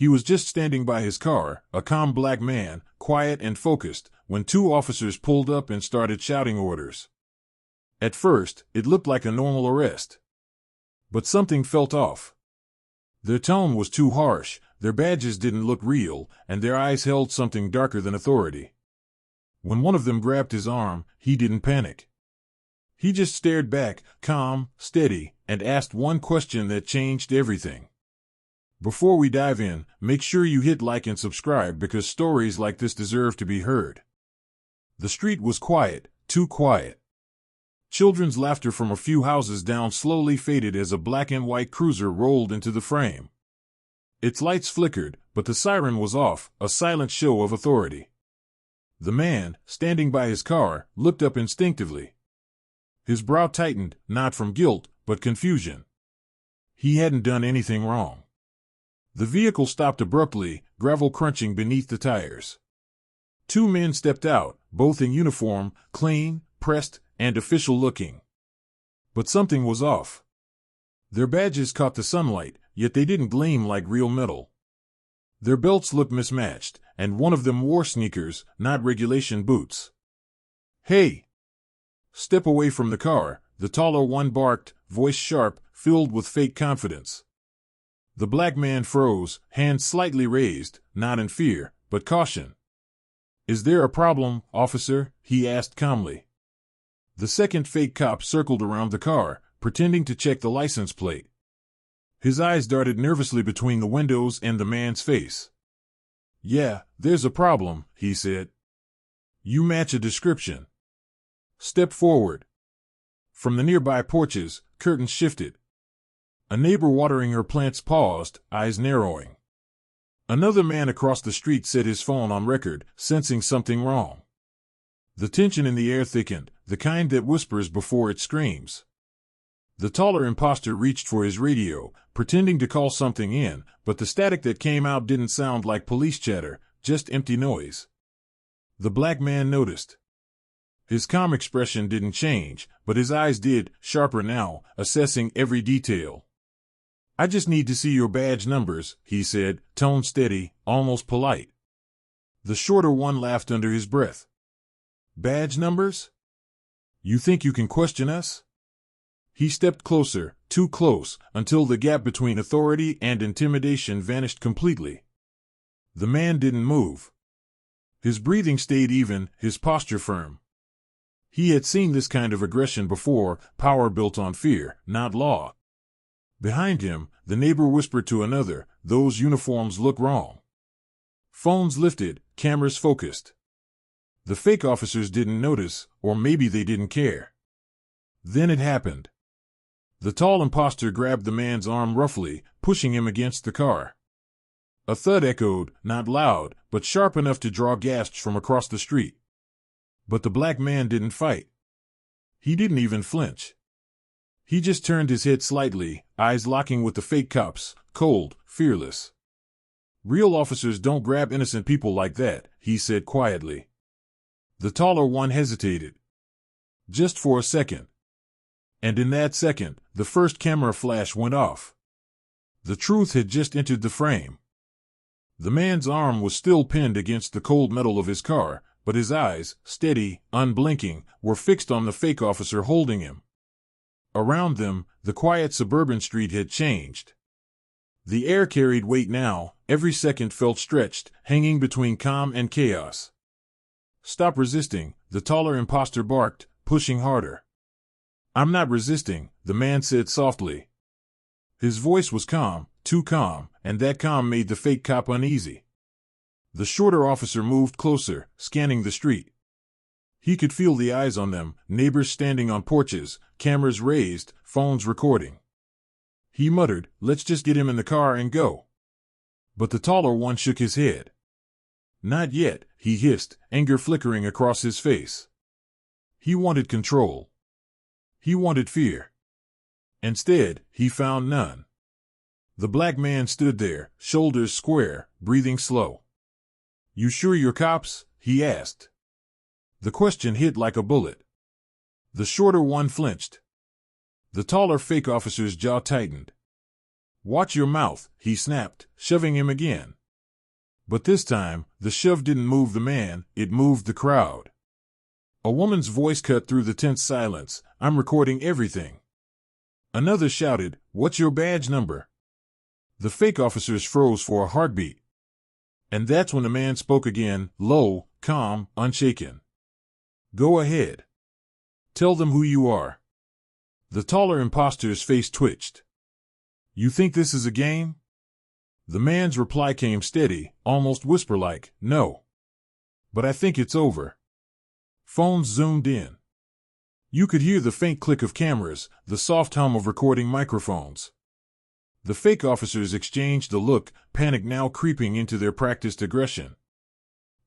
He was just standing by his car, a calm black man, quiet and focused, when two officers pulled up and started shouting orders. At first, it looked like a normal arrest. But something felt off. Their tone was too harsh, their badges didn't look real, and their eyes held something darker than authority. When one of them grabbed his arm, he didn't panic. He just stared back, calm, steady, and asked one question that changed everything. Before we dive in, make sure you hit like and subscribe because stories like this deserve to be heard. The street was quiet, too quiet. Children's laughter from a few houses down slowly faded as a black and white cruiser rolled into the frame. Its lights flickered, but the siren was off, a silent show of authority. The man, standing by his car, looked up instinctively. His brow tightened, not from guilt, but confusion. He hadn't done anything wrong. The vehicle stopped abruptly, gravel crunching beneath the tires. Two men stepped out, both in uniform, clean, pressed, and official-looking. But something was off. Their badges caught the sunlight, yet they didn't gleam like real metal. Their belts looked mismatched, and one of them wore sneakers, not regulation boots. "Hey! Step away from the car," the taller one barked, voice sharp, filled with fake confidence. The black man froze, hands slightly raised, not in fear, but caution. "Is there a problem, officer?" he asked calmly. The second fake cop circled around the car, pretending to check the license plate. His eyes darted nervously between the windows and the man's face. "Yeah, there's a problem," he said. "You match a description. Step forward." From the nearby porches, curtains shifted. A neighbor watering her plants paused, eyes narrowing. Another man across the street set his phone on record, sensing something wrong. The tension in the air thickened, the kind that whispers before it screams. The taller imposter reached for his radio, pretending to call something in, but the static that came out didn't sound like police chatter, just empty noise. The black man noticed. His calm expression didn't change, but his eyes did, sharper now, assessing every detail. "I just need to see your badge numbers," he said, tone steady, almost polite. The shorter one laughed under his breath. "Badge numbers? You think you can question us?" He stepped closer, too close, until the gap between authority and intimidation vanished completely. The man didn't move. His breathing stayed even, his posture firm. He had seen this kind of aggression before, power built on fear, not law. Behind him, the neighbor whispered to another, "Those uniforms look wrong." Phones lifted, cameras focused. The fake officers didn't notice, or maybe they didn't care. Then it happened. The tall imposter grabbed the man's arm roughly, pushing him against the car. A thud echoed, not loud, but sharp enough to draw gasps from across the street. But the black man didn't fight. He didn't even flinch. He just turned his head slightly, eyes locking with the fake cops, cold, fearless. "Real officers don't grab innocent people like that," he said quietly. The taller one hesitated. Just for a second. And in that second, the first camera flash went off. The truth had just entered the frame. The man's arm was still pinned against the cold metal of his car, but his eyes, steady, unblinking, were fixed on the fake officer holding him. Around them, the quiet suburban street had changed. The air carried weight now, every second felt stretched, hanging between calm and chaos. "Stop resisting," the taller imposter barked, pushing harder. "I'm not resisting," the man said softly. His voice was calm, too calm, and that calm made the fake cop uneasy. The shorter officer moved closer, scanning the street. He could feel the eyes on them, neighbors standing on porches, cameras raised, phones recording. He muttered, "Let's just get him in the car and go." But the taller one shook his head. "Not yet," he hissed, anger flickering across his face. He wanted control. He wanted fear. Instead, he found none. The black man stood there, shoulders square, breathing slow. "You sure you're cops?" he asked. The question hit like a bullet. The shorter one flinched. The taller fake officer's jaw tightened. "Watch your mouth," he snapped, shoving him again. But this time, the shove didn't move the man, it moved the crowd. A woman's voice cut through the tense silence. "I'm recording everything." Another shouted, "What's your badge number?" The fake officers froze for a heartbeat. And that's when the man spoke again, low, calm, unshaken. "Go ahead. Tell them who you are." The taller imposter's face twitched. "You think this is a game?" The man's reply came steady, almost whisper-like, "No. But I think it's over." Phones zoomed in. You could hear the faint click of cameras, the soft hum of recording microphones. The fake officers exchanged a look, panic now creeping into their practiced aggression.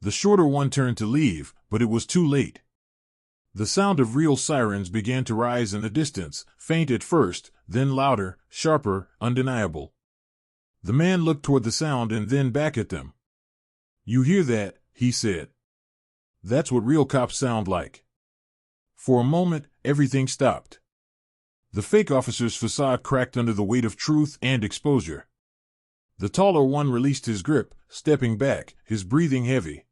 The shorter one turned to leave, but it was too late. The sound of real sirens began to rise in the distance, faint at first, then louder, sharper, undeniable. The man looked toward the sound and then back at them. "You hear that?" he said. "That's what real cops sound like." For a moment, everything stopped. The fake officer's facade cracked under the weight of truth and exposure. The taller one released his grip, stepping back, his breathing heavy.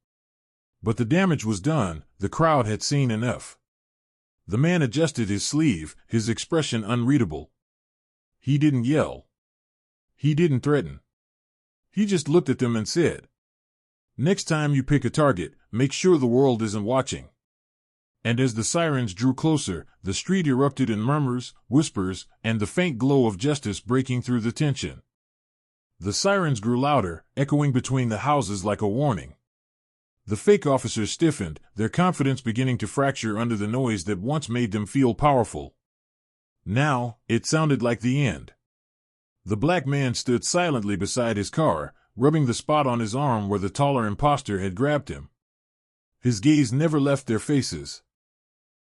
But the damage was done, the crowd had seen enough. The man adjusted his sleeve, his expression unreadable. He didn't yell. He didn't threaten. He just looked at them and said, "Next time you pick a target, make sure the world isn't watching." And as the sirens drew closer, the street erupted in murmurs, whispers, and the faint glow of justice breaking through the tension. The sirens grew louder, echoing between the houses like a warning. The fake officers stiffened, their confidence beginning to fracture under the noise that once made them feel powerful. Now, it sounded like the end. The black man stood silently beside his car, rubbing the spot on his arm where the taller imposter had grabbed him. His gaze never left their faces.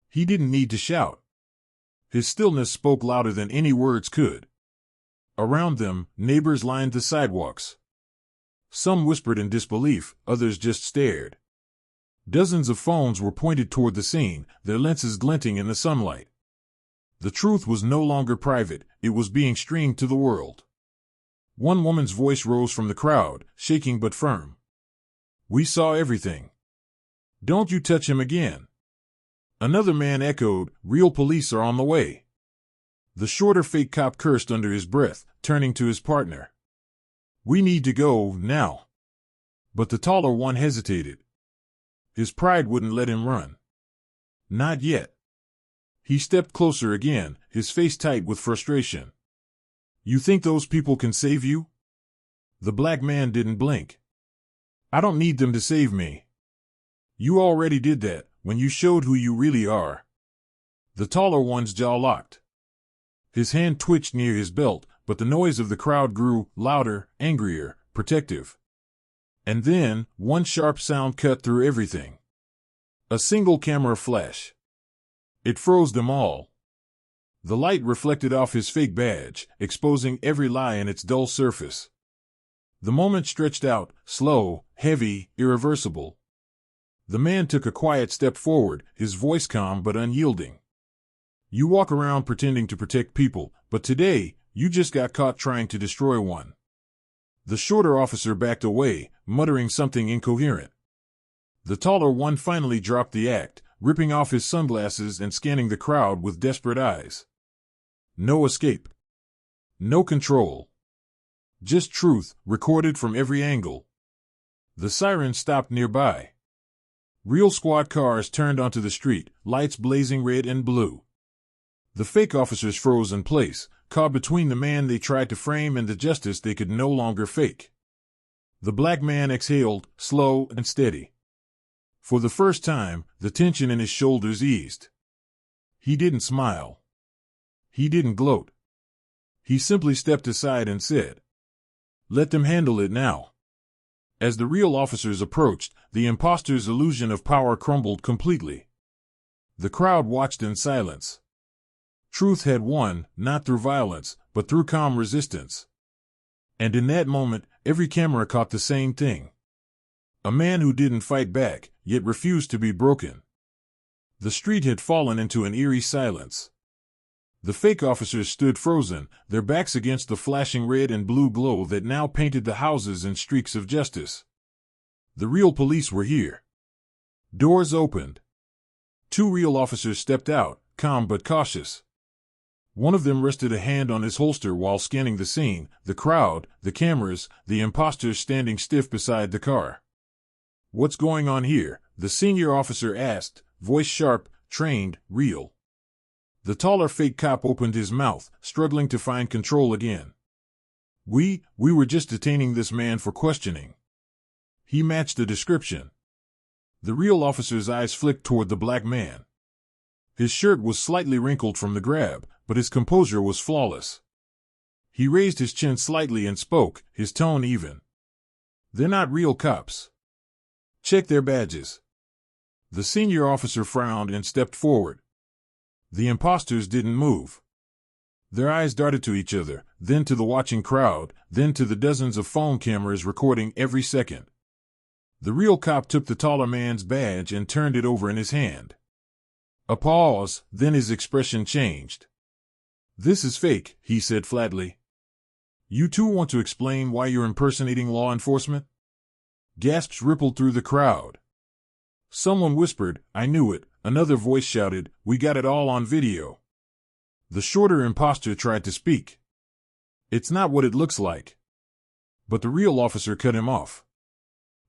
He didn't need to shout. His stillness spoke louder than any words could. Around them, neighbors lined the sidewalks. Some whispered in disbelief, others just stared. Dozens of phones were pointed toward the scene, their lenses glinting in the sunlight. The truth was no longer private, it was being streamed to the world. One woman's voice rose from the crowd, shaking but firm. "We saw everything. Don't you touch him again." Another man echoed, "Real police are on the way." The shorter fake cop cursed under his breath, turning to his partner. "We need to go, now." But the taller one hesitated. His pride wouldn't let him run. Not yet. He stepped closer again, his face tight with frustration. "You think those people can save you?" The black man didn't blink. "I don't need them to save me. You already did that, when you showed who you really are." The taller one's jaw locked. His hand twitched near his belt, but the noise of the crowd grew, louder, angrier, protective. And then, one sharp sound cut through everything. A single camera flash. It froze them all. The light reflected off his fake badge, exposing every lie in its dull surface. The moment stretched out, slow, heavy, irreversible. The man took a quiet step forward, his voice calm but unyielding. "You walk around pretending to protect people, but today, you just got caught trying to destroy one." The shorter officer backed away, muttering something incoherent. The taller one finally dropped the act, ripping off his sunglasses and scanning the crowd with desperate eyes. No escape. No control. Just truth, recorded from every angle. The sirens stopped nearby. Real squad cars turned onto the street, lights blazing red and blue. The fake officers froze in place, caught between the man they tried to frame and the justice they could no longer fake. The black man exhaled, slow and steady. For the first time, the tension in his shoulders eased. He didn't smile. He didn't gloat. He simply stepped aside and said, "Let them handle it now." As the real officers approached, the imposter's illusion of power crumbled completely. The crowd watched in silence. Truth had won, not through violence, but through calm resistance. And in that moment, every camera caught the same thing. A man who didn't fight back, yet refused to be broken. The street had fallen into an eerie silence. The fake officers stood frozen, their backs against the flashing red and blue glow that now painted the houses in streaks of justice. The real police were here. Doors opened. 2 real officers stepped out, calm but cautious. One of them rested a hand on his holster while scanning the scene, the crowd, the cameras, the imposters standing stiff beside the car. "What's going on here?" the senior officer asked, voice sharp, trained, real. The taller fake cop opened his mouth, struggling to find control again. We were just detaining this man for questioning." He matched the description. The real officer's eyes flicked toward the black man. His shirt was slightly wrinkled from the grab, but his composure was flawless. He raised his chin slightly and spoke, his tone even. "They're not real cops. Check their badges." The senior officer frowned and stepped forward. The imposters didn't move. Their eyes darted to each other, then to the watching crowd, then to the dozens of phone cameras recording every second. The real cop took the taller man's badge and turned it over in his hand. A pause, then his expression changed. "This is fake," he said flatly. "You two want to explain why you're impersonating law enforcement?" Gasps rippled through the crowd. Someone whispered, "I knew it." Another voice shouted, "We got it all on video." The shorter imposter tried to speak. "It's not what it looks like." But the real officer cut him off.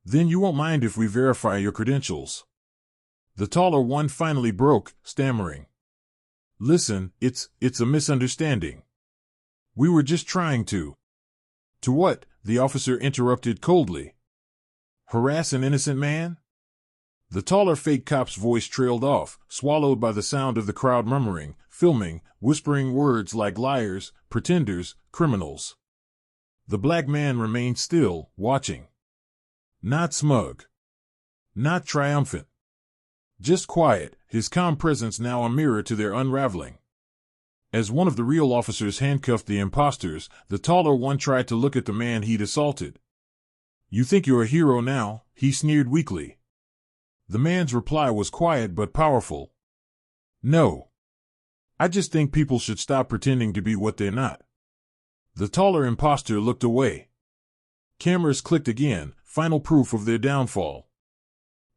"Then you won't mind if we verify your credentials." The taller one finally broke, stammering. "Listen, it's a misunderstanding. We were just trying to—" "To what?" the officer interrupted coldly. "Harass an innocent man?" The taller fake cop's voice trailed off, swallowed by the sound of the crowd murmuring, filming, whispering words like liars, pretenders, criminals. The black man remained still, watching. Not smug. Not triumphant. Just quiet, his calm presence now a mirror to their unraveling. As one of the real officers handcuffed the imposters, the taller one tried to look at the man he'd assaulted. "You think you're a hero now?" he sneered weakly. The man's reply was quiet but powerful. "No. I just think people should stop pretending to be what they're not." The taller imposter looked away. Cameras clicked again, final proof of their downfall.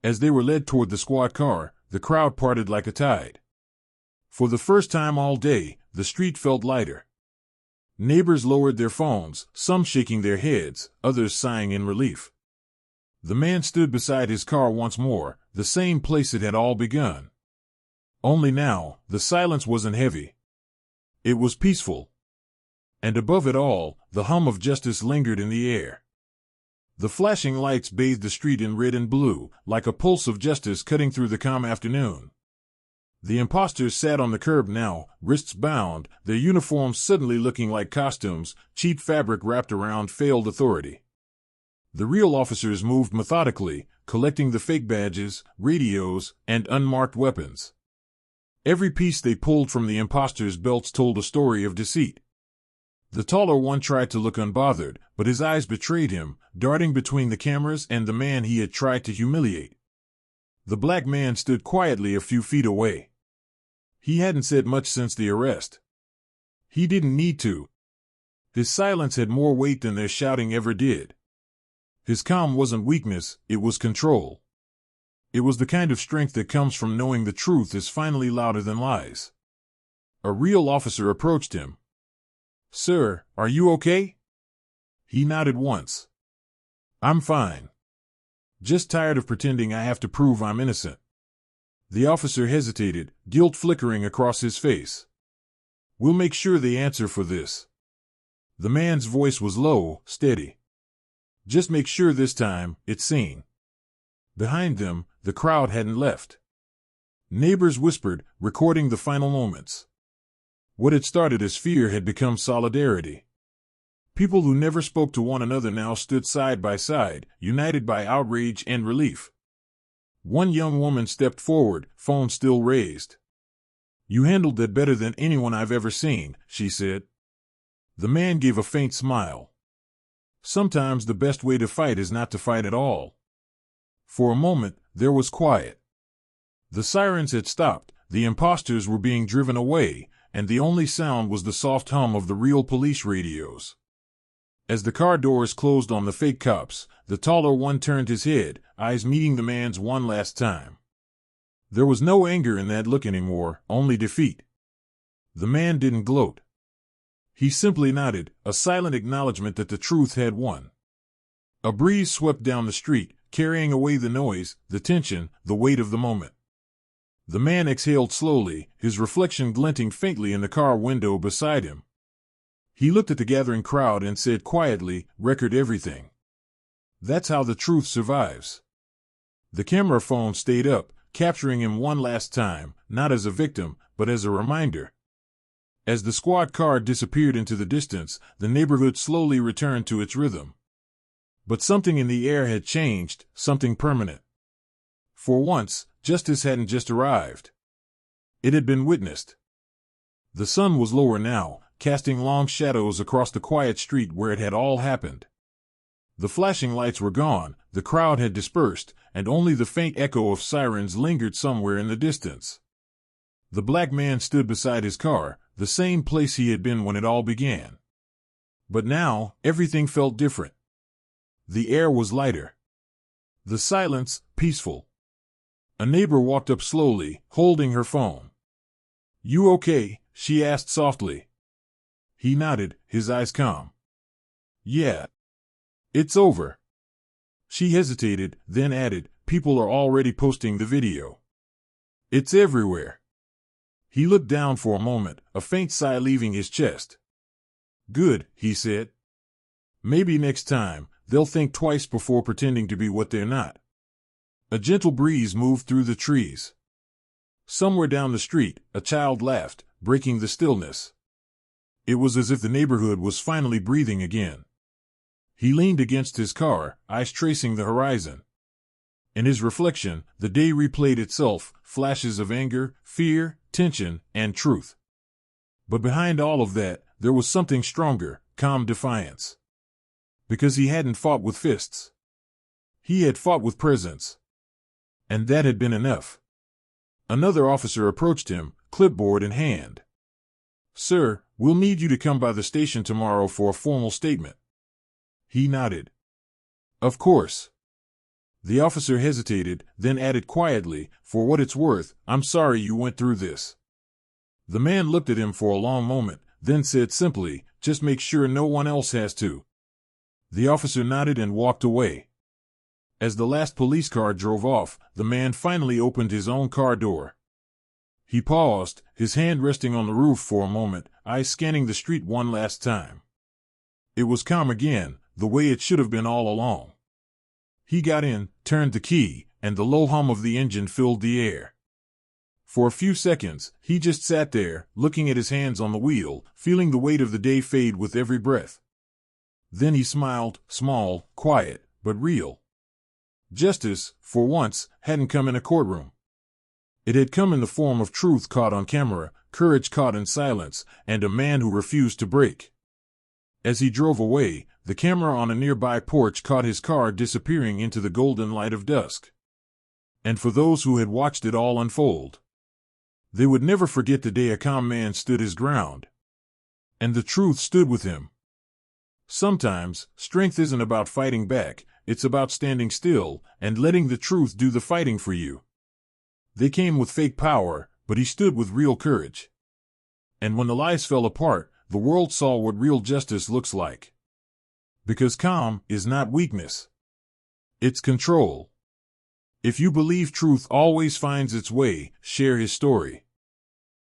As they were led toward the squad car, the crowd parted like a tide. For the first time all day, the street felt lighter. Neighbors lowered their phones, some shaking their heads, others sighing in relief. The man stood beside his car once more, the same place it had all begun. Only now, the silence wasn't heavy. It was peaceful. And above it all, the hum of justice lingered in the air. The flashing lights bathed the street in red and blue, like a pulse of justice cutting through the calm afternoon. The imposters sat on the curb now, wrists bound, their uniforms suddenly looking like costumes, cheap fabric wrapped around failed authority. The real officers moved methodically, collecting the fake badges, radios, and unmarked weapons. Every piece they pulled from the imposters' belts told a story of deceit. The taller one tried to look unbothered, but his eyes betrayed him, darting between the cameras and the man he had tried to humiliate. The black man stood quietly a few feet away. He hadn't said much since the arrest. He didn't need to. His silence had more weight than their shouting ever did. His calm wasn't weakness, it was control. It was the kind of strength that comes from knowing the truth is finally louder than lies. A real officer approached him. "Sir, are you okay?" He nodded once. "I'm fine. Just tired of pretending I have to prove I'm innocent." The officer hesitated, guilt flickering across his face. "We'll make sure they answer for this." The man's voice was low, steady. "Just make sure this time, it's seen." Behind them, the crowd hadn't left. Neighbors whispered, recording the final moments. What had started as fear had become solidarity. People who never spoke to one another now stood side by side, united by outrage and relief. One young woman stepped forward, phone still raised. "You handled that better than anyone I've ever seen," she said. The man gave a faint smile. Sometimes the best way to fight is not to fight at all. For a moment, there was quiet. The sirens had stopped, the imposters were being driven away, and the only sound was the soft hum of the real police radios. As the car doors closed on the fake cops, the taller one turned his head, eyes meeting the man's one last time. There was no anger in that look anymore, only defeat. The man didn't gloat. He simply nodded, a silent acknowledgement that the truth had won. A breeze swept down the street, carrying away the noise, the tension, the weight of the moment. The man exhaled slowly, his reflection glinting faintly in the car window beside him. He looked at the gathering crowd and said quietly, "Record everything. That's how the truth survives." The camera phone stayed up, capturing him one last time, not as a victim, but as a reminder. As the squad car disappeared into the distance, the neighborhood slowly returned to its rhythm. But something in the air had changed, something permanent. For once, justice hadn't just arrived. It had been witnessed. The sun was lower now, casting long shadows across the quiet street where it had all happened. The flashing lights were gone, the crowd had dispersed, and only the faint echo of sirens lingered somewhere in the distance. The black man stood beside his car, the same place he had been when it all began. But now, everything felt different. The air was lighter. The silence, peaceful. A neighbor walked up slowly, holding her phone. "You okay?" she asked softly. He nodded, his eyes calm. "Yeah. It's over." She hesitated, then added, "People are already posting the video. It's everywhere." He looked down for a moment, a faint sigh leaving his chest. "Good," he said. "Maybe next time, they'll think twice before pretending to be what they're not." A gentle breeze moved through the trees. Somewhere down the street, a child laughed, breaking the stillness. It was as if the neighborhood was finally breathing again. He leaned against his car, eyes tracing the horizon. In his reflection, the day replayed itself, flashes of anger, fear, tension, and truth. But behind all of that, there was something stronger, calm defiance. Because he hadn't fought with fists. He had fought with presence. And that had been enough. Another officer approached him, clipboard in hand. "Sir, we'll need you to come by the station tomorrow for a formal statement." He nodded. "Of course." The officer hesitated, then added quietly, "For what it's worth, I'm sorry you went through this." The man looked at him for a long moment, then said simply, "Just make sure no one else has to." The officer nodded and walked away. As the last police car drove off, the man finally opened his own car door. He paused, his hand resting on the roof for a moment, eyes scanning the street one last time. It was calm again, the way it should have been all along. He got in, turned the key, and the low hum of the engine filled the air. For a few seconds, he just sat there, looking at his hands on the wheel, feeling the weight of the day fade with every breath. Then he smiled, small, quiet, but real. Justice, for once, hadn't come in a courtroom. It had come in the form of truth caught on camera, courage caught in silence, and a man who refused to break. As he drove away, the camera on a nearby porch caught his car disappearing into the golden light of dusk. And for those who had watched it all unfold, they would never forget the day a calm man stood his ground. And the truth stood with him. Sometimes, strength isn't about fighting back, it's about standing still and letting the truth do the fighting for you. They came with fake power, but he stood with real courage. And when the lies fell apart, the world saw what real justice looks like. Because calm is not weakness. It's control. If you believe truth always finds its way, share his story.